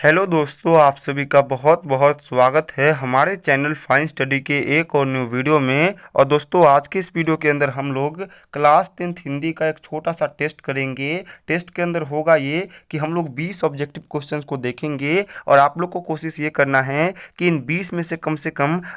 Hello दोस्तों, आप सभी का बहुत बहुत स्वागत है हमारे चैनल फाइन स्टडी के एक और न्यू वीडियो में। और दोस्तों, आज के इस वीडियो के अंदर हम लोग क्लास 10th हिंदी का एक छोटा सा टेस्ट करेंगे। टेस्ट के अंदर होगा ये कि हम लोग 20 ऑब्जेक्टिव क्वेश्चंस को देखेंगे और आप लोग को कोशिश ये करना है कि इन 20 में से कम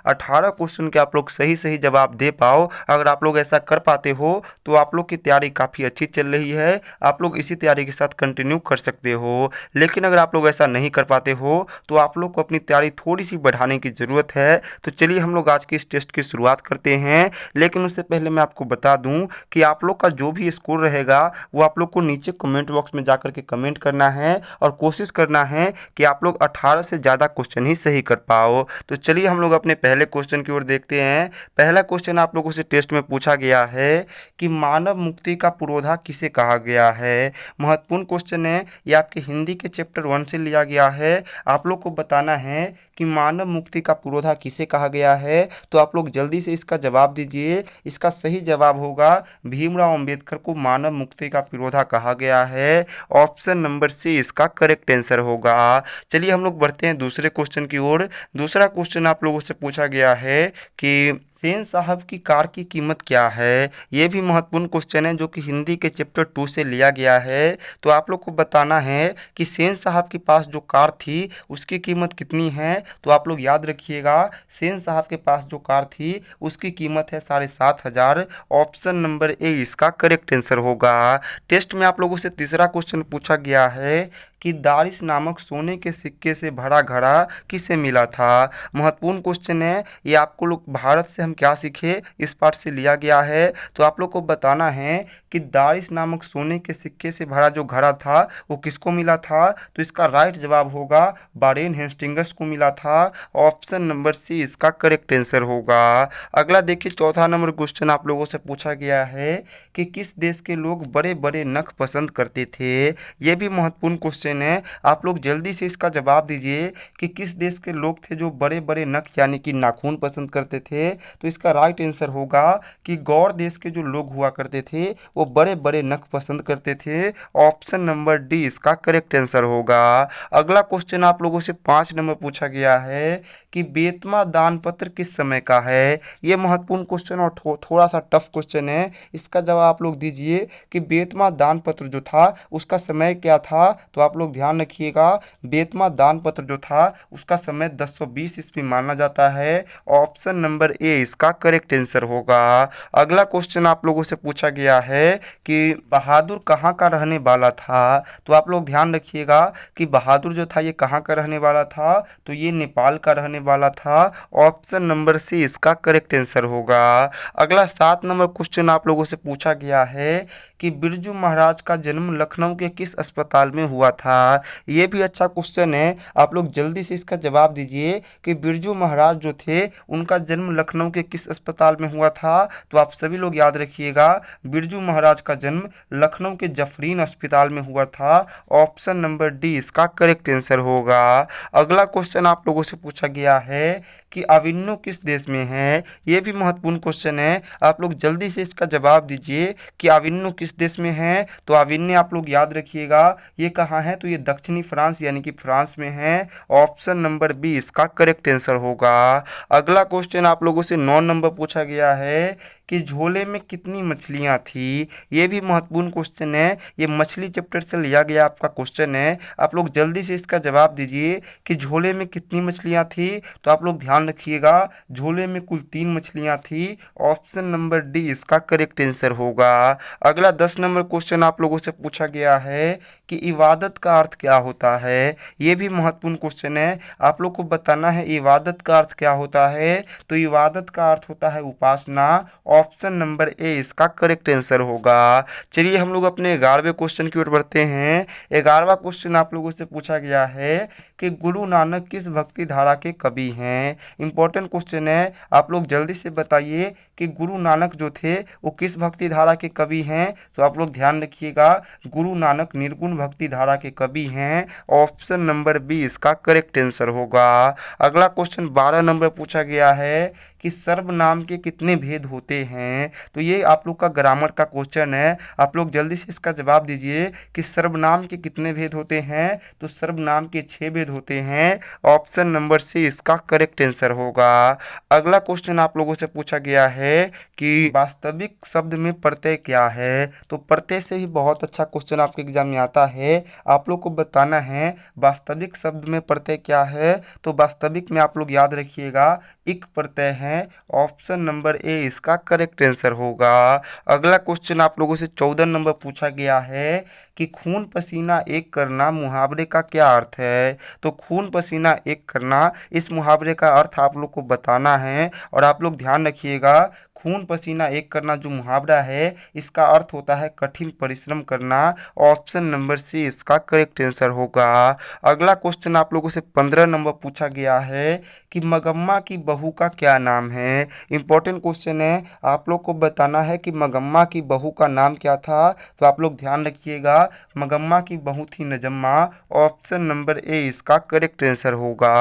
18 क्वेश्चन के आप लोग सही सही जवाब दे पाओ। अगर आप लोग ऐसा कर पाते हो तो आप लोग की तैयारी काफ़ी अच्छी चल रही है, आप लोग इसी तैयारी के साथ कंटिन्यू कर सकते हो। लेकिन अगर आप लोग ऐसा नहीं कर पाते हो तो आप लोग को अपनी तैयारी थोड़ी सी बढ़ाने की ज़रूरत है। तो चलिए हम लोग आज के इस टेस्ट की शुरुआत करते हैं। लेकिन उससे पहले मैं आपको बता दूं कि आप लोग का जो भी स्कोर रहेगा वो आप लोग को नीचे कमेंट बॉक्स में जाकर के कमेंट करना है और कोशिश करना है कि आप लोग 18 से ज़्यादा क्वेश्चन ही सही कर पाओ। तो चलिए हम लोग अपने पहले क्वेश्चन की ओर देखते हैं। पहला क्वेश्चन आप लोगों से टेस्ट में पूछा गया है कि मानव मुक्ति का पुरोधा किसे कहा गया है। महत्वपूर्ण क्वेश्चन है, ये आपके हिंदी के चैप्टर 1 से लिया गया है। आप लोग को बताना है कि मानव मुक्ति का पुरोधा किसे कहा गया है। तो आप लोग जल्दी से इसका जवाब दीजिए। इसका सही जवाब होगा भीमराव अंबेडकर को मानव मुक्ति का पुरोधा कहा गया है। ऑप्शन नंबर सी इसका करेक्ट आंसर होगा। चलिए हम लोग बढ़ते हैं दूसरे क्वेश्चन की ओर। दूसरा क्वेश्चन आप लोगों से पूछा गया है कि सेन साहब की कार की कीमत क्या है। ये भी महत्वपूर्ण क्वेश्चन है जो कि हिंदी के चैप्टर 2 से लिया गया है। तो आप लोग को बताना है कि सेन साहब के पास जो कार थी उसकी कीमत कितनी है। तो आप लोग याद रखिएगा, सेन साहब के पास जो कार थी उसकी कीमत है 7,500। ऑप्शन नंबर ए इसका करेक्ट आंसर होगा। टेस्ट में आप लोगों से तीसरा क्वेश्चन पूछा गया है कि दारिस नामक सोने के सिक्के से भरा घड़ा किसे मिला था। महत्वपूर्ण क्वेश्चन है, ये आपको लोग भारत से हम क्या सीखे इस पार्ट से लिया गया है। तो आप लोग को बताना है कि दारिस नामक सोने के सिक्के से भरा जो घड़ा था वो किसको मिला था। तो इसका राइट जवाब होगा वारेन हेस्टिंग्स को मिला था। ऑप्शन नंबर सी इसका करेक्ट आंसर होगा। अगला देखिए, चौथा नंबर क्वेश्चन आप लोगों से पूछा गया है कि किस देश के लोग बड़े बड़े नख पसंद करते थे। ये भी महत्वपूर्ण क्वेश्चन है, आप लोग जल्दी से इसका जवाब दीजिए कि किस देश के लोग थे जो बड़े बड़े नख यानी कि नाखून पसंद करते थे। तो इसका राइट आंसर होगा कि गौर देश के जो लोग हुआ करते थे वो बड़े बड़े नख पसंद करते थे। ऑप्शन नंबर डी इसका करेक्ट आंसर होगा। अगला क्वेश्चन आप लोगों से 5 नंबर पूछा गया है कि बेतमा दान पत्र किस समय का है। ये महत्वपूर्ण क्वेश्चन और थोड़ा सा टफ क्वेश्चन है। इसका जवाब आप लोग दीजिए कि बेतमा दान पत्र जो था उसका समय क्या था। तो आप लोग ध्यान रखिएगा, बेतमा दान पत्र जो था उसका समय 1020 ईस्वी माना जाता है। ऑप्शन नंबर ए इसका करेक्ट आंसर होगा। अगला क्वेश्चन आप लोगों से पूछा गया है कि बहादुर कहाँ का रहने वाला था। तो आप लोग ध्यान रखिएगा कि बहादुर जो था ये कहाँ का रहने वाला था। तो ये नेपाल का रहने वाला था। ऑप्शन नंबर सी इसका करेक्ट आंसर होगा। अगला 7 नंबर क्वेश्चन आप लोगों से पूछा गया है कि बिरजू महाराज का जन्म लखनऊ के किस अस्पताल में हुआ था। ये भी अच्छा क्वेश्चन है, आप लोग जल्दी से इसका जवाब दीजिए कि बिरजू महाराज जो थे उनका जन्म लखनऊ के किस अस्पताल में हुआ था। तो आप सभी लोग याद रखिएगा, बिरजू महाराज का जन्म लखनऊ के जफरीन अस्पताल में हुआ था। ऑप्शन नंबर डी इसका करेक्ट आंसर होगा। अगला क्वेश्चन आप लोगों से पूछा गया है कि अविन्नो किस देश में है। ये भी महत्वपूर्ण क्वेश्चन है, आप लोग जल्दी से इसका जवाब दीजिए कि अविन्नो किस देश में है। तो अविन्ने आप लोग याद रखिएगा ये कहाँ है। तो ये दक्षिणी फ्रांस यानी कि फ्रांस में है। ऑप्शन नंबर बी इसका करेक्ट आंसर होगा। अगला क्वेश्चन आप लोगों से 9 नंबर पूछा गया है कि झोले में कितनी मछलियाँ थी। ये भी महत्वपूर्ण क्वेश्चन है, ये मछली चैप्टर से लिया गया आपका क्वेश्चन है। आप लोग जल्दी से इसका जवाब दीजिए कि झोले में कितनी मछलियाँ थी। तो आप लोग ध्यान रखिएगा, झोले में कुल 3 मछलियाँ थी। ऑप्शन नंबर डी इसका करेक्ट आंसर होगा। अगला 10 नंबर क्वेश्चन आप लोगों से पूछा गया है कि इबादत का अर्थ क्या होता है। ये भी महत्वपूर्ण क्वेश्चन है, आप लोग को बताना है इबादत का अर्थ क्या होता है। तो इबादत का अर्थ होता है उपासना। ऑप्शन नंबर ए इसका करेक्ट आंसर होगा। चलिए हम लोग अपने 11वें क्वेश्चन की ओर बढ़ते हैं। 11वां क्वेश्चन आप लोगों से पूछा गया है कि गुरु नानक किस भक्ति धारा के कवि हैं। इंपॉर्टेंट क्वेश्चन है, आप लोग जल्दी से बताइए कि गुरु नानक जो थे वो किस भक्ति धारा के कवि हैं। तो आप लोग ध्यान रखिएगा, गुरु नानक निर्गुण भक्ति धारा के कवि हैं। ऑप्शन नंबर बी इसका करेक्ट आंसर होगा। अगला क्वेश्चन 12 नंबर पूछा गया है कि सर्वनाम के कितने भेद होते हैं। तो ये आप लोग का ग्रामर का क्वेश्चन है, आप लोग जल्दी से इसका जवाब दीजिए कि सर्वनाम के कितने भेद होते हैं। तो सर्वनाम के 6 भेद होते हैं। ऑप्शन नंबर सी इसका करेक्ट आंसर होगा। अगला क्वेश्चन आप लोगों से पूछा गया है कि वास्तविक शब्द में प्रत्यय क्या है। तो प्रत्यय से भी बहुत अच्छा क्वेश्चन आपके एग्जाम में आता है। आप लोग को बताना है वास्तविक शब्द में प्रत्यय क्या है। तो वास्तविक में आप लोग याद रखिएगा इक प्रत्यय है। ऑप्शन नंबर ए इसका करेक्ट आंसर होगा। अगला क्वेश्चन आप लोगों से 14 नंबर पूछा गया है कि खून पसीना एक करना मुहावरे का क्या अर्थ है। तो खून पसीना एक करना इस मुहावरे का अर्थ आप लोग को बताना है और आप लोग ध्यान रखिएगा खून पसीना एक करना जो मुहावरा है इसका अर्थ होता है कठिन परिश्रम करना। ऑप्शन नंबर सी इसका करेक्ट आंसर होगा। अगला क्वेश्चन आप लोगों से 15 नंबर पूछा गया है कि मगम्मा की बहू का क्या नाम है। इंपॉर्टेंट क्वेश्चन है, आप लोग को बताना है कि मगम्मा की बहू का नाम क्या था। तो आप लोग ध्यान रखिएगा मगम्मा की बहू थी नजम्मा। ऑप्शन नंबर ए इसका करेक्ट आंसर होगा।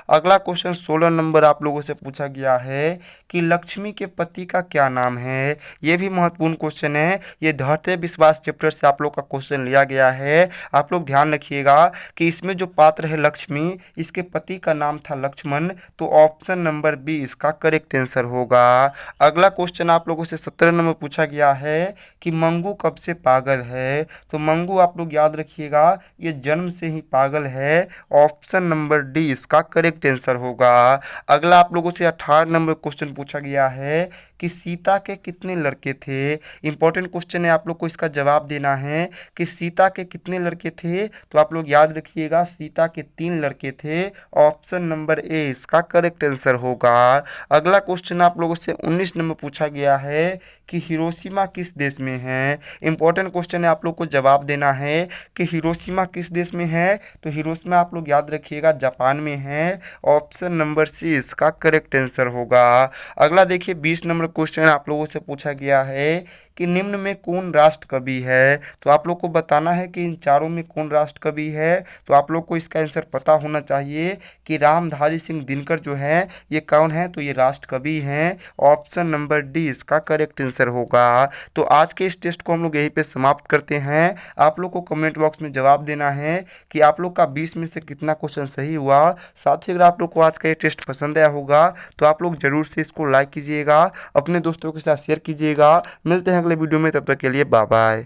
अगला क्वेश्चन 16 नंबर आप लोगों से पूछा गया है कि लक्ष्मी के पति का क्या नाम है। ये भी महत्वपूर्ण क्वेश्चन है, ये धरते विश्वास चैप्टर से आप लोग का क्वेश्चन लिया गया है। आप लोग ध्यान रखिएगा कि इसमें जो पात्र है लक्ष्मी, इसके पति का नाम था लक्ष्मण। तो ऑप्शन नंबर बी इसका करेक्ट आंसर होगा। अगला क्वेश्चन आप लोगों से 17 नंबर पूछा गया है कि मंगू कब से पागल है। तो मंगू आप लोग याद रखिएगा ये जन्म से ही पागल है। ऑप्शन नंबर डी इसका करेक्ट आंसर होगा। अगला आप लोगों से 18 नंबर क्वेश्चन पूछा गया है कि सीता के कितने लड़के थे। इंपॉर्टेंट क्वेश्चन है, आप लोग को इसका जवाब देना है कि सीता के कितने लड़के थे। तो आप लोग याद रखिएगा सीता के 3 लड़के थे। ऑप्शन नंबर ए इसका करेक्ट आंसर होगा। अगला क्वेश्चन आप लोगों से 19 नंबर पूछा गया है कि हिरोशिमा किस देश में है। इंपॉर्टेंट क्वेश्चन है, आप लोग को जवाब देना है कि हिरोशिमा किस देश में है। तो हिरोशिमा आप लोग याद रखिएगा जापान में है। ऑप्शन नंबर सी इसका करेक्ट आंसर होगा। अगला देखिए 20 नंबर क्वेश्चन आप लोगों से पूछा गया है कि निम्न में कौन राष्ट्र कवि है। तो आप लोग को बताना है कि इन चारों में कौन राष्ट्र कवि है। तो आप लोग को इसका आंसर पता होना चाहिए कि रामधारी सिंह दिनकर जो है ये कौन है। तो ये राष्ट्र कवि हैं। ऑप्शन नंबर डी इसका करेक्ट आंसर होगा। तो आज के इस टेस्ट को हम लोग यहीं पे समाप्त करते हैं। आप लोग को कमेंट बॉक्स में जवाब देना है कि आप लोग का 20 में से कितना क्वेश्चन सही हुआ। साथ ही अगर आप लोग को आज का ये टेस्ट पसंद आया होगा तो आप लोग जरूर से इसको लाइक कीजिएगा, अपने दोस्तों के साथ शेयर कीजिएगा। मिलते हैं अगले वीडियो में, तब तक के लिए बाय बाय।